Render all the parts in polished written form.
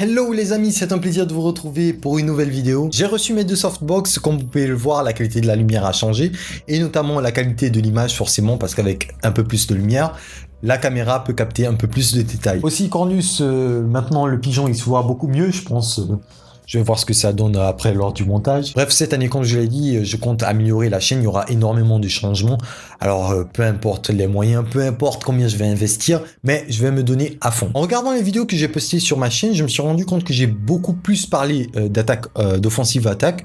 Hello les amis, c'est un plaisir de vous retrouver pour une nouvelle vidéo. J'ai reçu mes deux softbox, comme vous pouvez le voir, la qualité de la lumière a changé et notamment la qualité de l'image forcément parce qu'avec un peu plus de lumière, la caméra peut capter un peu plus de détails. Aussi Cornus, maintenant le pigeon il se voit beaucoup mieux je pense. Je vais voir ce que ça donne après lors du montage. Bref, cette année, comme je l'ai dit, je compte améliorer la chaîne. Il y aura énormément de changements. Alors, peu importe les moyens, peu importe combien je vais investir, mais je vais me donner à fond. En regardant les vidéos que j'ai postées sur ma chaîne, je me suis rendu compte que j'ai beaucoup plus parlé d'attaque, d'offensive attaque,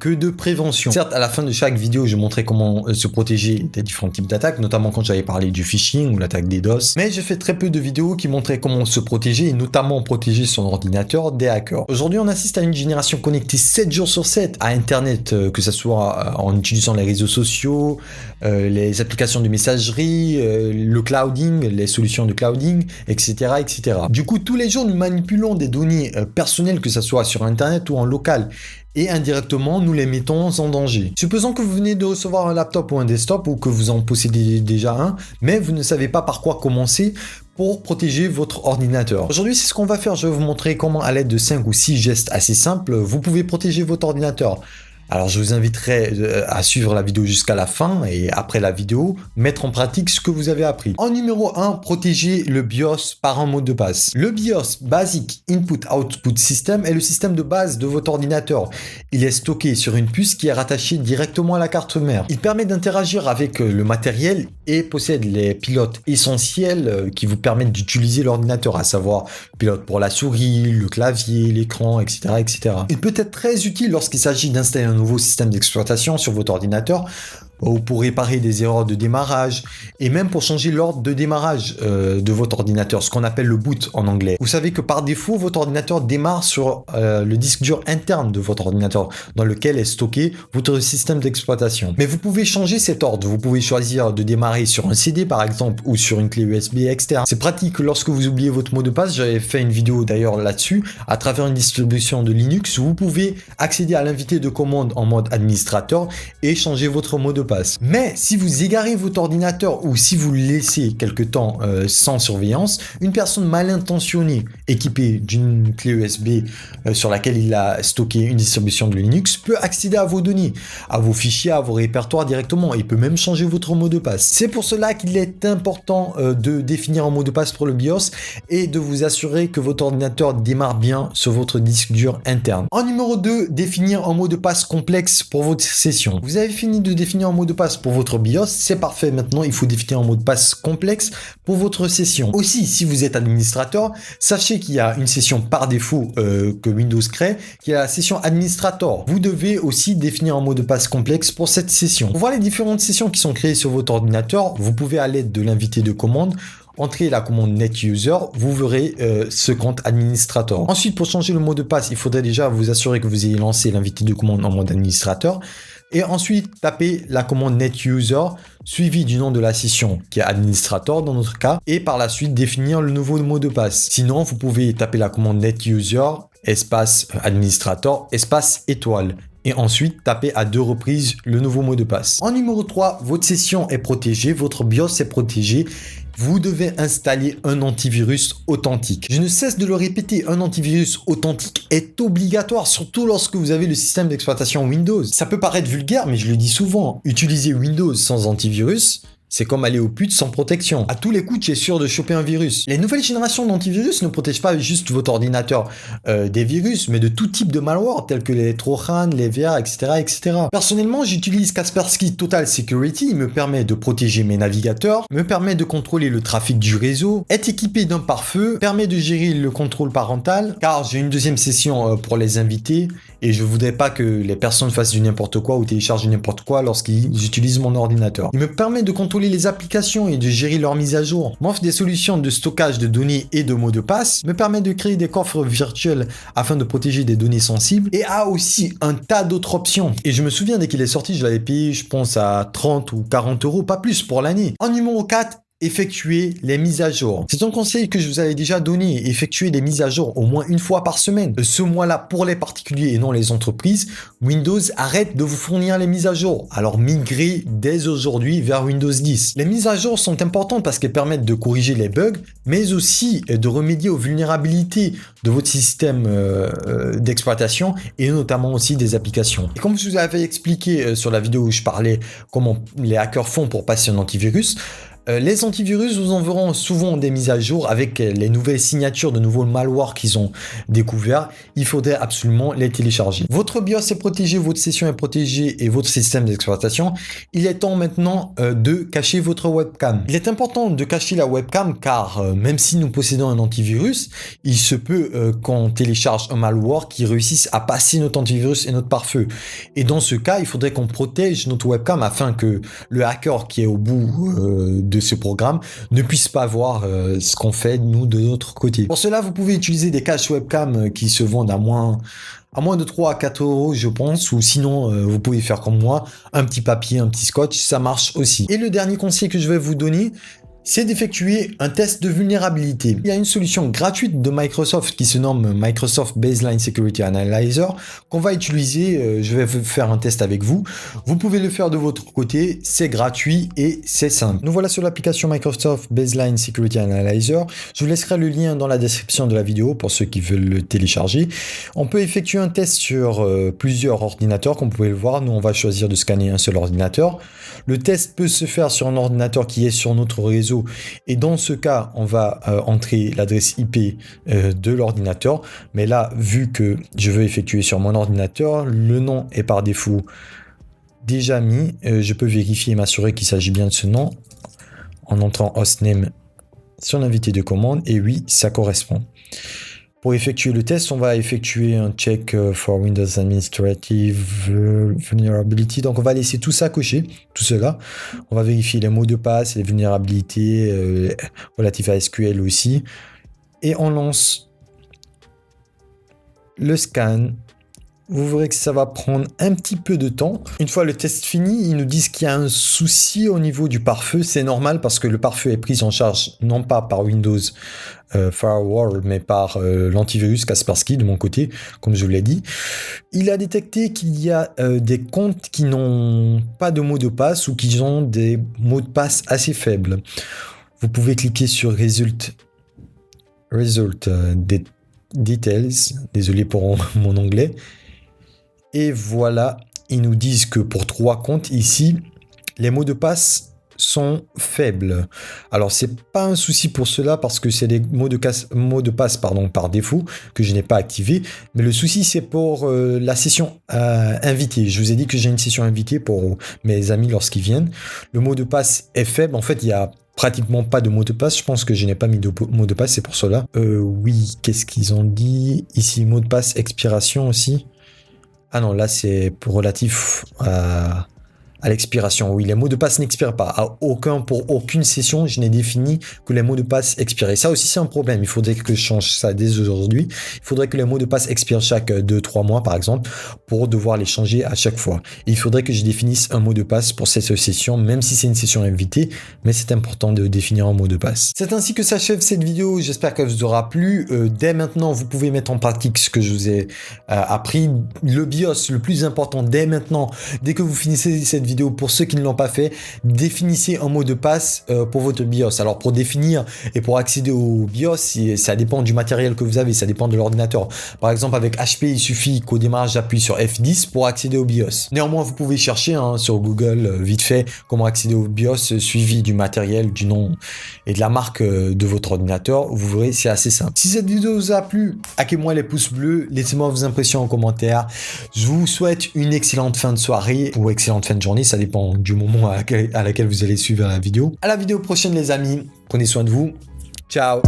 que de prévention. Certes, à la fin de chaque vidéo, je montrais comment se protéger des différents types d'attaques, notamment quand j'avais parlé du phishing ou l'attaque DDoS. Mais j'ai fait très peu de vidéos qui montraient comment se protéger et notamment protéger son ordinateur des hackers. Aujourd'hui, on assiste à une génération connectée 7 jours sur 7 à Internet, que ce soit en utilisant les réseaux sociaux, les applications de messagerie, le clouding, les solutions de clouding, etc., etc. Du coup, tous les jours, nous manipulons des données personnelles, que ce soit sur Internet ou en local. Et indirectement, nous les mettons en danger. Supposons que vous venez de recevoir un laptop ou un desktop ou que vous en possédez déjà un, mais vous ne savez pas par quoi commencer pour protéger votre ordinateur. Aujourd'hui, c'est ce qu'on va faire. Je vais vous montrer comment, à l'aide de 5 ou 6 gestes assez simples, vous pouvez protéger votre ordinateur. Alors, je vous inviterai à suivre la vidéo jusqu'à la fin et après la vidéo, mettre en pratique ce que vous avez appris. En numéro 1, protéger le BIOS par un mot de passe. Le BIOS, Basic Input Output System, est le système de base de votre ordinateur. Il est stocké sur une puce qui est rattachée directement à la carte mère. Il permet d'interagir avec le matériel et possède les pilotes essentiels qui vous permettent d'utiliser l'ordinateur, à savoir le pilote pour la souris, le clavier, l'écran, etc., etc. Il peut être très utile lorsqu'il s'agit d'installer un nouveau système d'exploitation sur votre ordinateur ou pour réparer des erreurs de démarrage et même pour changer l'ordre de démarrage de votre ordinateur, ce qu'on appelle le boot en anglais. Vous savez que par défaut, votre ordinateur démarre sur le disque dur interne de votre ordinateur dans lequel est stocké votre système d'exploitation. Mais vous pouvez changer cet ordre. Vous pouvez choisir de démarrer sur un CD par exemple ou sur une clé USB externe. C'est pratique lorsque vous oubliez votre mot de passe. J'avais fait une vidéo d'ailleurs là-dessus à travers une distribution de Linux où vous pouvez accéder à l'invité de commande en mode administrateur et changer votre mot de passe. Mais si vous égarez votre ordinateur ou si vous le laissez quelque temps sans surveillance, une personne mal intentionnée équipée d'une clé USB sur laquelle il a stocké une distribution de Linux peut accéder à vos données, à vos fichiers, à vos répertoires directement. Il peut même changer votre mot de passe. C'est pour cela qu'il est important de définir un mot de passe pour le BIOS et de vous assurer que votre ordinateur démarre bien sur votre disque dur interne. En numéro 2, définir un mot de passe complexe pour votre session. Vous avez fini de définir un mot de passe pour votre BIOS, c'est parfait. Maintenant, il faut définir un mot de passe complexe pour votre session. Aussi, si vous êtes administrateur, sachez qu'il y a une session par défaut que Windows crée, qui est la session administrator. Vous devez aussi définir un mot de passe complexe pour cette session. Pour voir les différentes sessions qui sont créées sur votre ordinateur, vous pouvez à l'aide de l'invité de commande entrez la commande NetUser, vous verrez ce compte administrateur. Ensuite, pour changer le mot de passe, il faudrait déjà vous assurer que vous ayez lancé l'invité de commande en mode administrateur. Et ensuite, tapez la commande NetUser, suivi du nom de la session qui est administrateur dans notre cas, et par la suite définir le nouveau mot de passe. Sinon, vous pouvez taper la commande NetUser, espace administrateur, espace étoile. Et ensuite, tapez à 2 reprises le nouveau mot de passe. En numéro 3, votre session est protégée, votre BIOS est protégé. Vous devez installer un antivirus authentique. Je ne cesse de le répéter, un antivirus authentique est obligatoire, surtout lorsque vous avez le système d'exploitation Windows. Ça peut paraître vulgaire, mais je le dis souvent, utiliser Windows sans antivirus, c'est comme aller aux putes sans protection. À tous les coups, tu es sûr de choper un virus. Les nouvelles générations d'antivirus ne protègent pas juste votre ordinateur des virus, mais de tout type de malware, tels que les Trojan, les VR, etc., etc. Personnellement, j'utilise Kaspersky Total Security. Il me permet de protéger mes navigateurs, me permet de contrôler le trafic du réseau, est équipé d'un pare-feu, permet de gérer le contrôle parental, car j'ai une deuxième session pour les invités et je voudrais pas que les personnes fassent du n'importe quoi ou téléchargent du n'importe quoi lorsqu'ils utilisent mon ordinateur. Il me permet de contrôler les applications et de gérer leur mise à jour. M'offre des solutions de stockage de données et de mots de passe, me permet de créer des coffres virtuels afin de protéger des données sensibles et a aussi un tas d'autres options. Et je me souviens dès qu'il est sorti, je l'avais payé, je pense à 30 ou 40 euros, pas plus pour l'année. En numéro 4, effectuer les mises à jour. C'est un conseil que je vous avais déjà donné, effectuer les mises à jour au moins une fois par semaine. Ce mois-là, pour les particuliers et non les entreprises, Windows arrête de vous fournir les mises à jour. Alors migrez dès aujourd'hui vers Windows 10. Les mises à jour sont importantes parce qu'elles permettent de corriger les bugs, mais aussi de remédier aux vulnérabilités de votre système d'exploitation et notamment aussi des applications. Et comme je vous avais expliqué sur la vidéo où je parlais comment les hackers font pour passer un antivirus, les antivirus vous enverront souvent des mises à jour avec les nouvelles signatures de nouveaux malwares qu'ils ont découverts. Il faudrait absolument les télécharger. Votre BIOS est protégé, votre session est protégée et votre système d'exploitation. Il est temps maintenant de cacher votre webcam. Il est important de cacher la webcam car même si nous possédons un antivirus, il se peut qu'on télécharge un malware qui réussisse à passer notre antivirus et notre pare-feu. Et dans ce cas, il faudrait qu'on protège notre webcam afin que le hacker qui est au bout de ce programme ne puisse pas voir ce qu'on fait nous de notre côté. Pour cela, vous pouvez utiliser des caches webcam qui se vendent à moins de 3 à 4 euros, je pense, ou sinon vous pouvez faire comme moi, un petit papier, un petit scotch, ça marche aussi. Et le dernier conseil que je vais vous donner, c'est d'effectuer un test de vulnérabilité. Il y a une solution gratuite de Microsoft qui se nomme Microsoft Baseline Security Analyzer qu'on va utiliser. Je vais faire un test avec vous. Vous pouvez le faire de votre côté. C'est gratuit et c'est simple. Nous voilà sur l'application Microsoft Baseline Security Analyzer. Je vous laisserai le lien dans la description de la vidéo pour ceux qui veulent le télécharger. On peut effectuer un test sur plusieurs ordinateurs. Comme vous pouvez le voir, nous on va choisir de scanner un seul ordinateur. Le test peut se faire sur un ordinateur qui est sur notre réseau. Et dans ce cas, on va entrer l'adresse IP de l'ordinateur. Mais là, vu que je veux effectuer sur mon ordinateur, le nom est par défaut déjà mis. Je peux vérifier et m'assurer qu'il s'agit bien de ce nom en entrant hostname sur l'invité de commande. Et oui, ça correspond. Pour effectuer le test, on va effectuer un check for Windows Administrative Vulnerability. Donc, on va laisser tout ça cocher, tout cela. On va vérifier les mots de passe, les vulnérabilités relatives à SQL aussi. Et on lance le scan. Vous verrez que ça va prendre un petit peu de temps. Une fois le test fini, ils nous disent qu'il y a un souci au niveau du pare-feu. C'est normal parce que le pare-feu est pris en charge non pas par Windows Firewall, mais par l'antivirus Kaspersky de mon côté, comme je vous l'ai dit. Il a détecté qu'il y a des comptes qui n'ont pas de mot de passe ou qui ont des mots de passe assez faibles. Vous pouvez cliquer sur Result Details. Désolé pour mon anglais. Et voilà, ils nous disent que pour 3 comptes ici, les mots de passe sont faibles. Alors, c'est pas un souci pour cela parce que c'est des mots de passe par défaut que je n'ai pas activé. Mais le souci, c'est pour la session invitée. Je vous ai dit que j'ai une session invitée pour mes amis lorsqu'ils viennent. Le mot de passe est faible. En fait, il y a pratiquement pas de mot de passe. Je pense que je n'ai pas mis de mot de passe, c'est pour cela. Oui, qu'est-ce qu'ils ont dit? Ici, mot de passe expiration aussi. Ah non, là c'est relatif à l'expiration. Oui, les mots de passe n'expirent pas. Pour aucune session, je n'ai défini que les mots de passe expiraient. Ça aussi, c'est un problème. Il faudrait que je change ça dès aujourd'hui. Il faudrait que les mots de passe expirent chaque 2-3 mois, par exemple, pour devoir les changer à chaque fois. Et il faudrait que je définisse un mot de passe pour cette session, même si c'est une session invitée, mais c'est important de définir un mot de passe. C'est ainsi que s'achève cette vidéo. J'espère qu'elle vous aura plu. Dès maintenant, vous pouvez mettre en pratique ce que je vous ai appris. Le BIOS, le plus important, dès maintenant, dès que vous finissez cette vidéo, pour ceux qui ne l'ont pas fait, définissez un mot de passe pour votre BIOS. Alors pour définir et pour accéder au BIOS, ça dépend du matériel que vous avez, ça dépend de l'ordinateur. Par exemple avec HP, il suffit qu'au démarrage j'appuie sur F10 pour accéder au BIOS. Néanmoins, vous pouvez chercher sur Google vite fait comment accéder au BIOS suivi du matériel, du nom et de la marque de votre ordinateur. Vous verrez, c'est assez simple. Si cette vidéo vous a plu, hackez-moi les pouces bleus, laissez-moi vos impressions en commentaire. Je vous souhaite une excellente fin de soirée ou excellente fin de journée, ça dépend du moment à laquelle vous allez suivre la vidéo. À la vidéo prochaine les amis, prenez soin de vous, ciao.